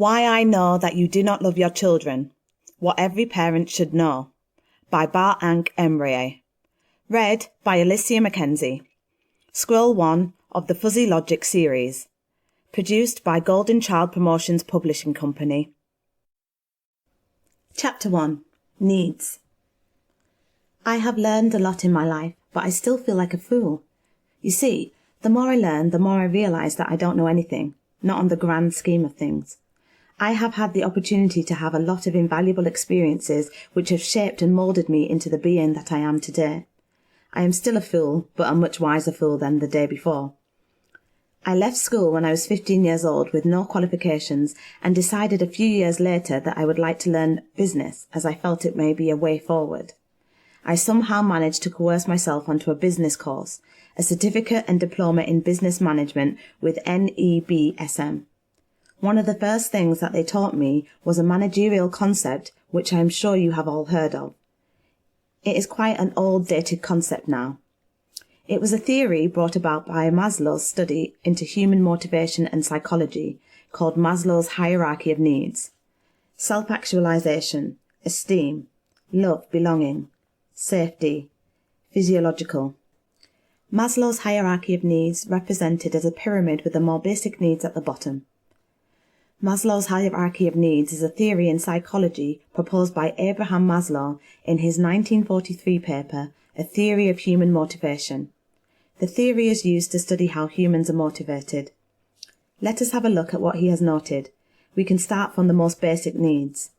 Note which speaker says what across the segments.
Speaker 1: Why I Know That You Do Not Love Your Children. What Every Parent Should Know by Baa Ankh Em Rayay. Read by Alicia Mackenzie. Scroll 1 of the Fuzzy Logic series. Produced by Golden Child Promotions Publishing Company. Chapter 1. Needs. I have learned a lot in my life, but I still feel like a fool. You see, the more I learn, the more I realise that I don't know anything, not on the grand scheme of things. I have had the opportunity to have a lot of invaluable experiences which have shaped and moulded me into the being that I am today. I am still a fool, but a much wiser fool than the day before. I left school when I was 15 years old with no qualifications and decided a few years later that I would like to learn business as I felt it may be a way forward. I somehow managed to coerce myself onto a business course, a certificate and diploma in business management with NEBSM. One of the first things that they taught me was a managerial concept which I am sure you have all heard of. It is quite an old dated concept now. It was a theory brought about by Maslow's study into human motivation and psychology called Maslow's hierarchy of needs. Self-actualization, esteem, love, belonging, safety, physiological. Maslow's hierarchy of needs represented as a pyramid with the more basic needs at the bottom. Maslow's hierarchy of needs is a theory in psychology proposed by Abraham Maslow in his 1943 paper, A Theory of Human Motivation. The theory is used to study how humans are motivated. Let us have a look at what he has noted. We can start from the most basic needs.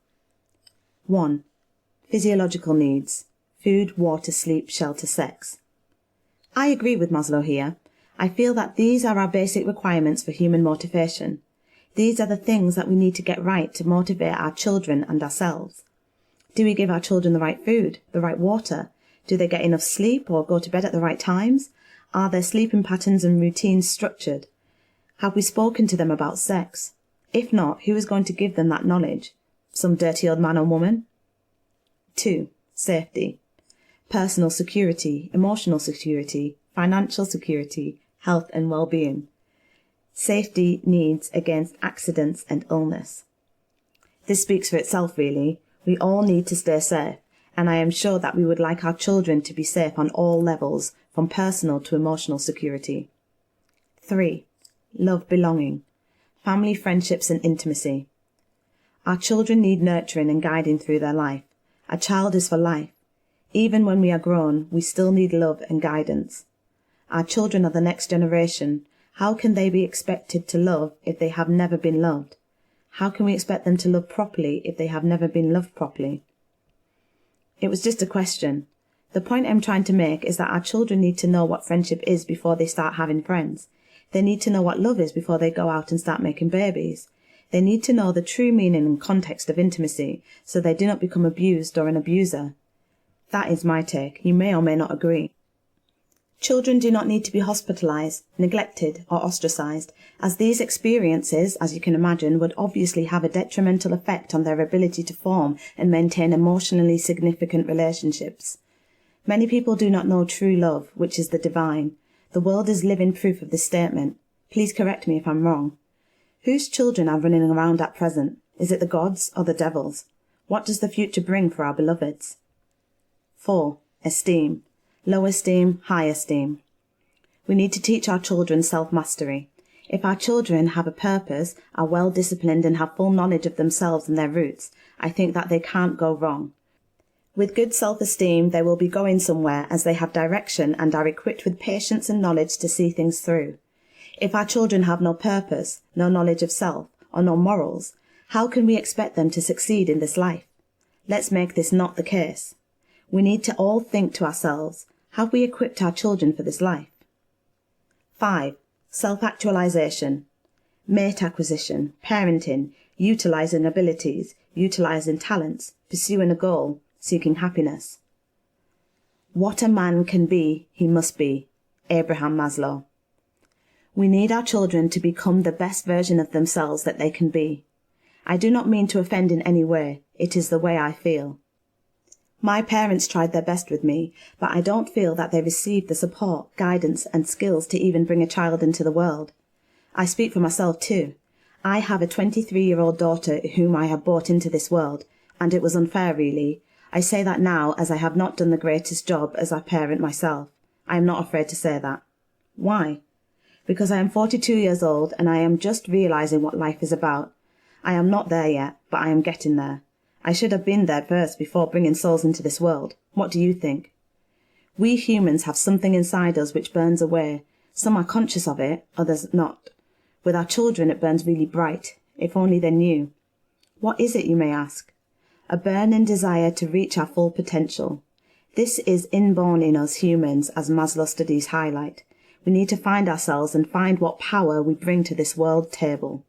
Speaker 1: 1. Physiological needs. Food, water, sleep, shelter, sex. I agree with Maslow here. I feel that these are our basic requirements for human motivation. These are the things that we need to get right to motivate our children and ourselves. Do we give our children the right food, the right water? Do they get enough sleep or go to bed at the right times? Are their sleeping patterns and routines structured? Have we spoken to them about sex? If not, who is going to give them that knowledge? Some dirty old man or woman? 2. Safety. Personal security, emotional security, financial security, health and well-being. Safety needs against accidents and illness. This speaks for itself, really. We all need to stay safe, and I am sure that we would like our children to be safe on all levels, from personal to emotional security. 3. Love, belonging. Family, friendships and intimacy. Our children need nurturing and guiding through their life. A child is for life. Even when we are grown, we still need love and guidance. Our children are the next generation. How can they be expected to love if they have never been loved? How can we expect them to love properly if they have never been loved properly? It was just a question. The point I'm trying to make is that our children need to know what friendship is before they start having friends. They need to know what love is before they go out and start making babies. They need to know the true meaning and context of intimacy so they do not become abused or an abuser. That is my take. You may or may not agree. Children do not need to be hospitalized, neglected or ostracized, as these experiences, as you can imagine, would obviously have a detrimental effect on their ability to form and maintain emotionally significant relationships. Many people do not know true love, which is the divine. The world is living proof of this statement. Please correct me if I'm wrong. Whose children are running around at present? Is it the gods or the devils? What does the future bring for our beloveds? 4. Esteem. Low esteem, high esteem. We need to teach our children self-mastery. If our children have a purpose, are well-disciplined and have full knowledge of themselves and their roots, I think that they can't go wrong. With good self-esteem, they will be going somewhere as they have direction and are equipped with patience and knowledge to see things through. If our children have no purpose, no knowledge of self, or no morals, how can we expect them to succeed in this life? Let's make this not the case. We need to all think to ourselves, have we equipped our children for this life? 5. Self-actualization. Mate acquisition, parenting, utilizing abilities, utilizing talents, pursuing a goal, seeking happiness. What a man can be, he must be. Abraham Maslow. We need our children to become the best version of themselves that they can be. I do not mean to offend in any way. It is the way I feel. My parents tried their best with me, but I don't feel that they received the support, guidance and skills to even bring a child into the world. I speak for myself too. I have a 23-year-old daughter whom I have brought into this world, and it was unfair, really. I say that now as I have not done the greatest job as a parent myself. I am not afraid to say that. Why? Because I am 42 years old and I am just realising what life is about. I am not there yet, but I am getting there. I should have been there first before bringing souls into this world. What do you think? We humans have something inside us which burns away. Some are conscious of it, others not. With our children it burns really bright. If only they knew. What is it, you may ask? A burning desire to reach our full potential. This is inborn in us humans, as Maslow studies highlight. We need to find ourselves and find what power we bring to this world table.